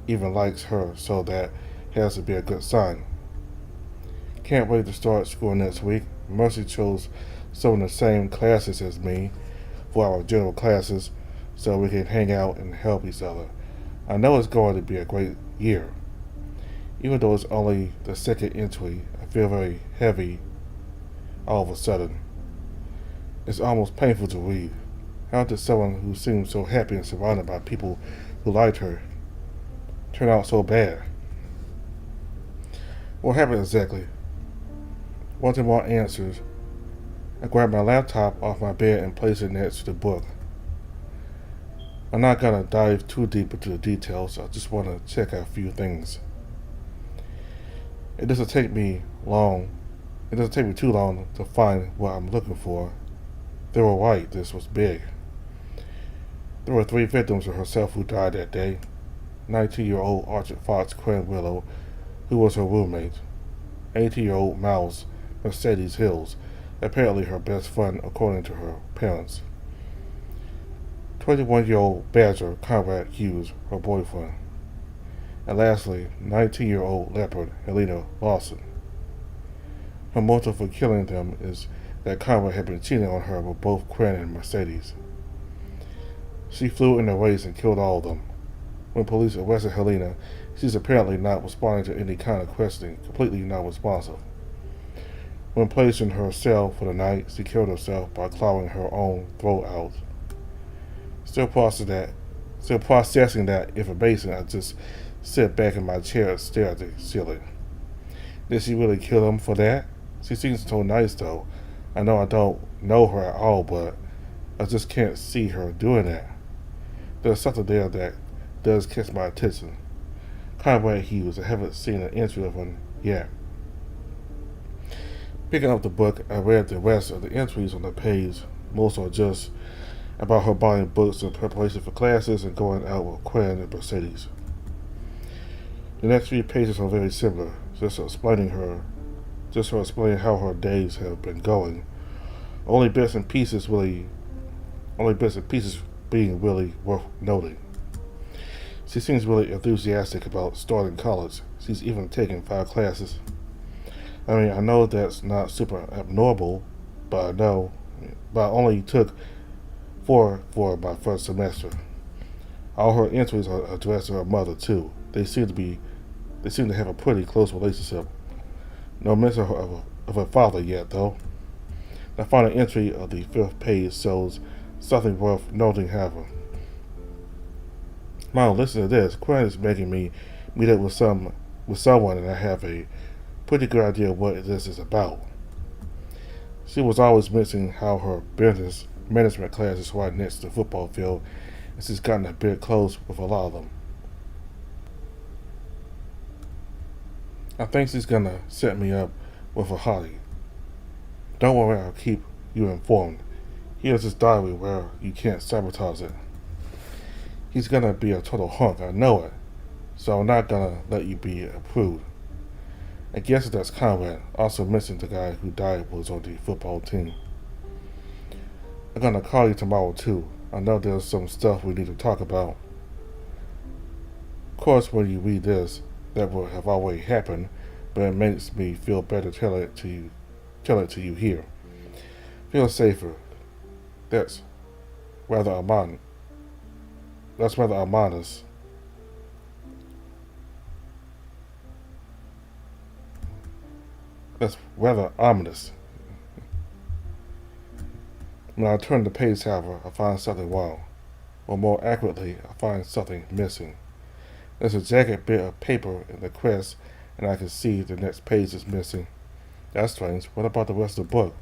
even likes her, so that has to be a good sign. Can't wait to start school next week. Mercy chose some of the same classes as me for our general classes, so we can hang out and help each other. I know it's going to be a great year. Even though it's only the second entry, I feel very heavy all of a sudden. It's almost painful to read. How did someone who seemed so happy and surrounded by people who liked her turn out so bad? What happened exactly? Wanting more answers, I grabbed my laptop off my bed and placed it next to the book. I'm not gonna dive too deep into the details. I just want to check out a few things. It doesn't take me too long to find what I'm looking for. They were right. This was big. There were 3 victims of herself who died that day. 19-year-old Archer Fox Quinn Willow, who was her roommate. 18-year-old Mouse Mercedes Hills, apparently her best friend according to her parents. 21-year-old Badger Conrad Hughes, her boyfriend. And lastly, 19-year-old leopard Helena Lawson. Her motive for killing them is that Conrad had been cheating on her with both Quinn and Mercedes. She flew in the race and killed all of them. When police arrested Helena, she's apparently not responding to any kind of questioning, completely not responsive. When placed in her cell for the night, she killed herself by clawing her own throat out. Still processing that information, I just sit back in my chair and stare at the ceiling. Did she really kill him for that? She seems so nice though. I know I don't know her at all, but I just can't see her doing that. There's something there that does catch my attention. Conrad Hughes, I haven't seen an entry of him yet. Picking up the book, I read the rest of the entries on the page. Most are just about her buying books in preparation for classes and going out with Quinn and Mercedes. The next 3 pages are very similar, just her explaining how her days have been going. Only bits and pieces being really worth noting. She seems really enthusiastic about starting college. She's even taken 5 classes. I know that's not super abnormal, but I only took 4 for my first semester. All her entries are addressed to her mother too. They seem to have a pretty close relationship. No mention of her father yet though. The final entry of the 5th page shows something worth noting, however. Mom, listen to this. Quinn is making me meet up with someone, and I have a pretty good idea what this is about. She was always mentioning how her business management class is right next to the football field, and she's gotten a bit close with a lot of them. I think he's gonna set me up with a hottie. Don't worry, I'll keep you informed. Here's his diary where you can't sabotage it. He's gonna be a total hunk, I know it, so I'm not gonna let you be a prude. I guess that's Conrad, also missing the guy who died was on the football team. I'm gonna call you tomorrow too. I know there's some stuff we need to talk about. Of course, when you read this, that will have already happened, but it makes me feel better to tell it to you here. Feel safer. That's rather ominous. That's rather ominous. That's rather ominous. When I turn the page, however, I find something wrong. Or more accurately, I find something missing. There's a jagged bit of paper in the crest, and I can see the next page is missing. That's strange. What about the rest of the book?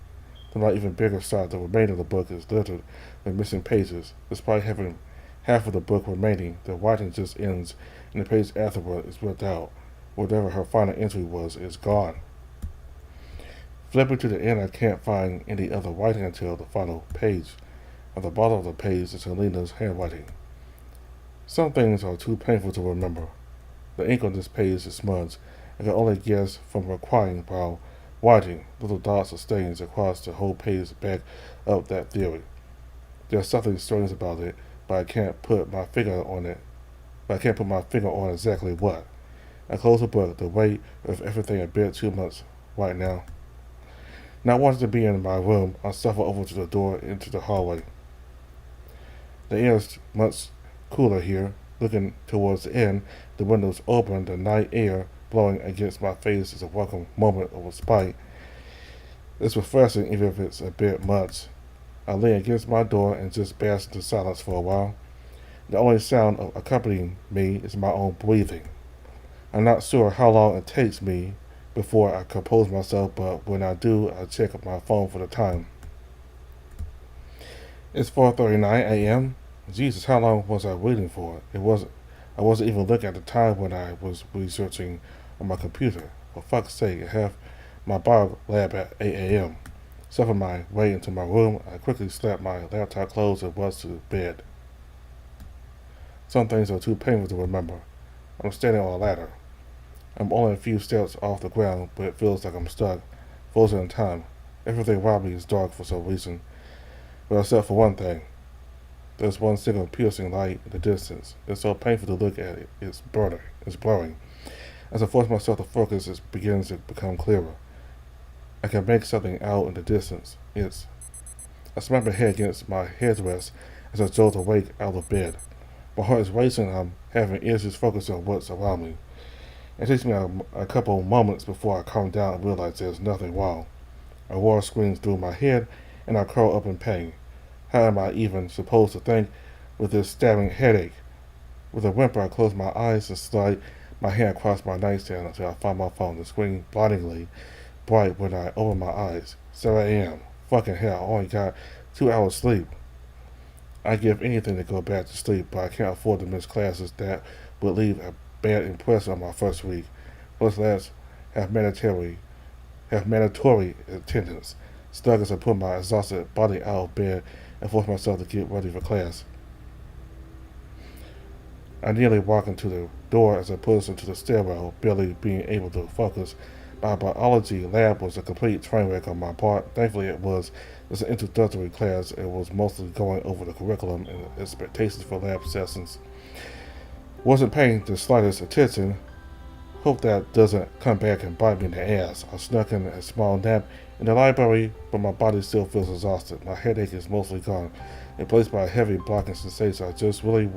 The not even bigger side, the remainder of the book is littered with missing pages. Despite having half of the book remaining, the writing just ends, and the page afterward is ripped out. Whatever her final entry was is gone. Flipping to the end, I can't find any other writing until the final page. At the bottom of the page is Helena's handwriting. Some things are too painful to remember. The ink on this page is smudged. I can only guess from her crying while writing. Little dots of stains across the whole page back up that theory. There's something strange about it, but I can't put my finger on exactly what. I close the book, the weight of everything a bit too much right now. Not wanting to be in my room, I shuffle over to the door into the hallway. The air is much cooler here. Looking towards the end, the windows open, the night air blowing against my face is a welcome moment of respite. It's refreshing even if it's a bit much. I lean against my door and just bask into silence for a while. The only sound accompanying me is my own breathing. I'm not sure how long it takes me before I compose myself, but when I do, I check my phone for the time. It's 4:39 a.m. Jesus, how long was I waiting for? I wasn't even looking at the time when I was researching on my computer. For fuck's sake, I have my bio lab at 8 a.m. Shuffling my way into my room, I quickly slapped my laptop closed and was to bed. Some things are too painful to remember. I'm standing on a ladder. I'm only a few steps off the ground, but it feels like I'm stuck, frozen in time. Everything around me is dark for some reason, but except for one thing. There's one single piercing light in the distance. It's so painful to look at it. It's blurring. As I force myself to focus, it begins to become clearer. I can make something out in the distance. I smack my head against my headrest as I jolt awake out of bed. My heart is racing and I'm having issues focusing on what's around me. It takes me a couple of moments before I calm down and realize there's nothing wrong. A roar screams through my head and I curl up in pain. How am I even supposed to think with this stabbing headache? With a whimper, I close my eyes and slide my hand across my nightstand until I find my phone. The screen blindingly bright when I open my eyes. 7 a.m. Fucking hell, I only got 2 hours sleep. I give anything to go back to sleep, but I can't afford to miss classes that would leave a bad impression on my first week. Plus, labs have mandatory attendance. Stuck as I put my exhausted body out of bed and force myself to get ready for class. I nearly walk into the door as I push into the stairwell, barely being able to focus. My biology lab was a complete train wreck on my part. Thankfully, it was just an introductory class. It was mostly going over the curriculum and expectations for lab sessions. Wasn't paying the slightest attention. Hope that doesn't come back and bite me in the ass. I snuck in a small nap in the library, but my body still feels exhausted. My headache is mostly gone, replaced by a heavy blocking sensation. I just really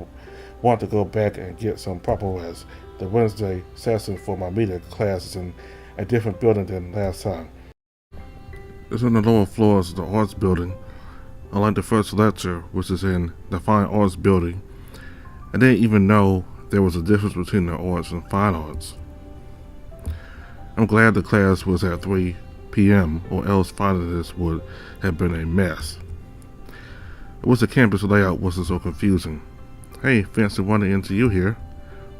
want to go back and get some proper rest. The Wednesday session for my media class is in a different building than last time. It's on the lower floors of the arts building. Unlike the first lecture, which is in the fine arts building, I didn't even know there was a difference between the arts and fine arts. I'm glad the class was at 3 p.m. or else finding this would have been a mess. I wish the campus layout wasn't so confusing. Hey, fancy running into you here.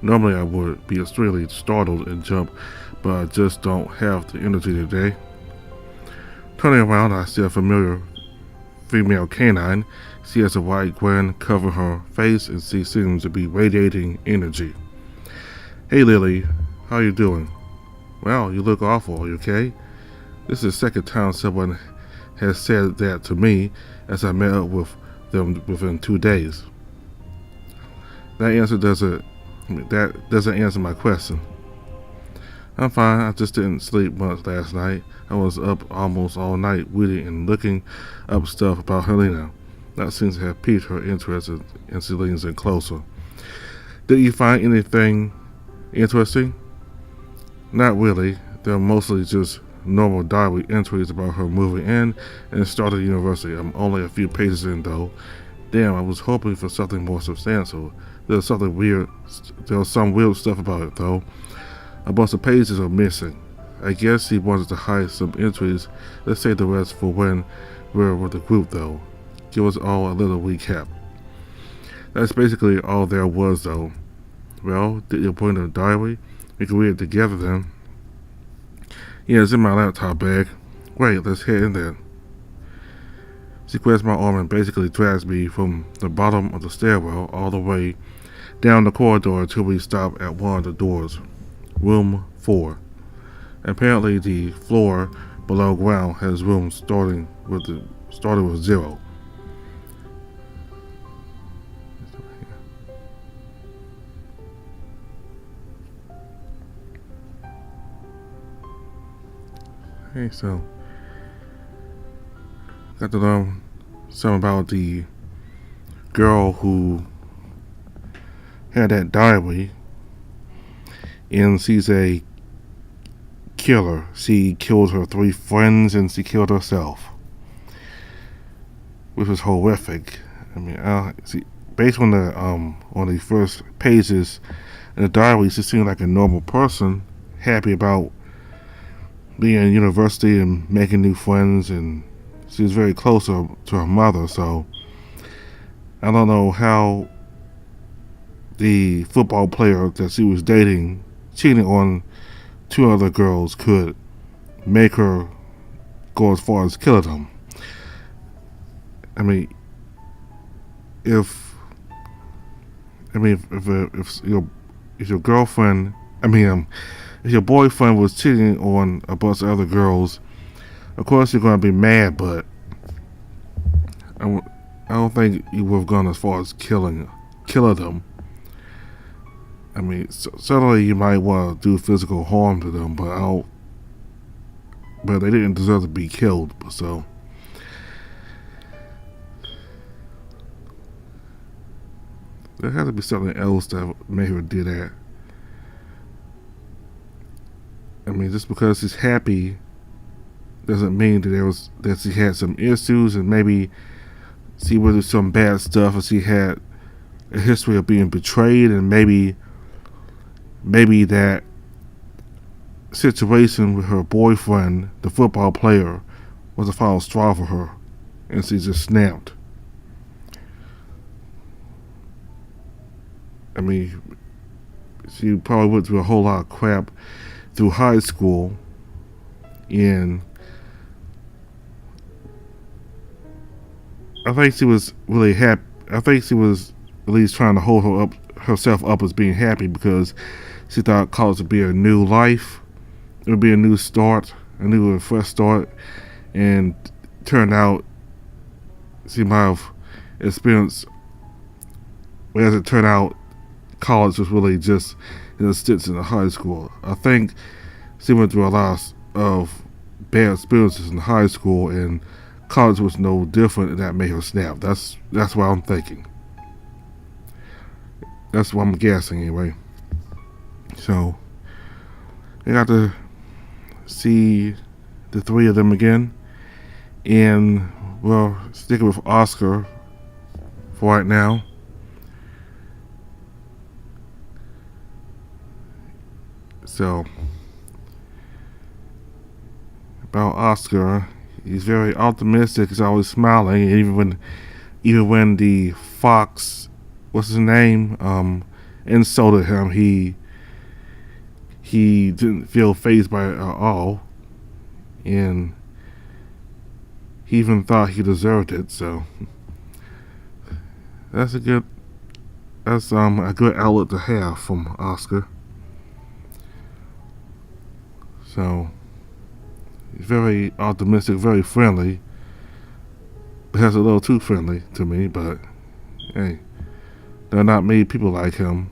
Normally I would be extremely startled and jump, but I just don't have the energy today. Turning around, I see a familiar female canine. She has a white grin covering her face and she seems to be radiating energy. Hey Lily, how you doing? Wow, you look awful, are you okay? This is the second time someone has said that to me as I met up with them within 2 days. That doesn't answer my question. I'm fine, I just didn't sleep much last night. I was up almost all night reading and looking up stuff about Helena. That seems to have piqued her interest and she leans in closer. Did you find anything interesting? Not really. They're mostly just normal diary entries about her moving in and starting university. I'm only a few pages in though. Damn, I was hoping for something more substantial. There's some weird stuff about it though. A bunch of pages are missing. I guess he wanted to hide some entries. Let's save the rest for when we're with the group though. Give us all a little recap. That's basically all there was though. Well, did you put in a diary? We can read it together then. Yeah, it's in my laptop bag. Great, let's head in there. She grabs my arm and basically drags me from the bottom of the stairwell all the way down the corridor until we stop at one of the doors. Room 4. Apparently the floor below ground has rooms starting with 0. Okay, so got to learn something about the girl who had that diary, and she's a killer. She killed her 3 friends and she killed herself, which was horrific. I mean, see, based on the first pages in the diary, she seemed like a normal person, happy about being in university and making new friends, and she was very close to her mother. So I don't know how the football player that she was dating, cheating on 2 other girls, could make her go as far as killing them. I mean, if your girlfriend, if your boyfriend was cheating on a bunch of other girls, of course you're gonna be mad, but I don't think you would have gone as far as killing them. I mean, certainly you might want to do physical harm to them, but they didn't deserve to be killed. So there had to be something else that made her do that. I mean, just because she's happy doesn't mean that she had some issues, and maybe she went through some bad stuff, or she had a history of being betrayed, and maybe that situation with her boyfriend, the football player, was a final straw for her, and she just snapped. I mean, she probably went through a whole lot of crap through high school, and I think she was really happy. I think she was at least trying to hold herself up as being happy, because she thought college would be a new life. It would be a new start, a new and fresh start, and turned out she might have experienced. Well, as it turned out, college was really just a stint in high school. I think she went through a lot of bad experiences in high school, and college was no different, and that made her snap. That's what I'm thinking. That's what I'm guessing anyway. So I got to see the 3 of them again, and well, sticking with Oscar for right now. So about Oscar, he's very optimistic. He's always smiling, even when the fox, what's his name, insulted him, he didn't feel fazed by it at all, and he even thought he deserved it. So that's a good outlet to have from Oscar. So he's very optimistic, very friendly. Perhaps a little too friendly to me, but hey, there are not many people like him.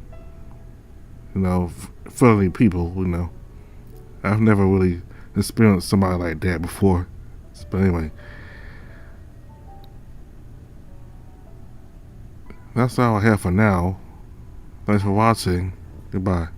Friendly people. I've never really experienced somebody like that before. But anyway, that's all I have for now. Thanks for watching. Goodbye.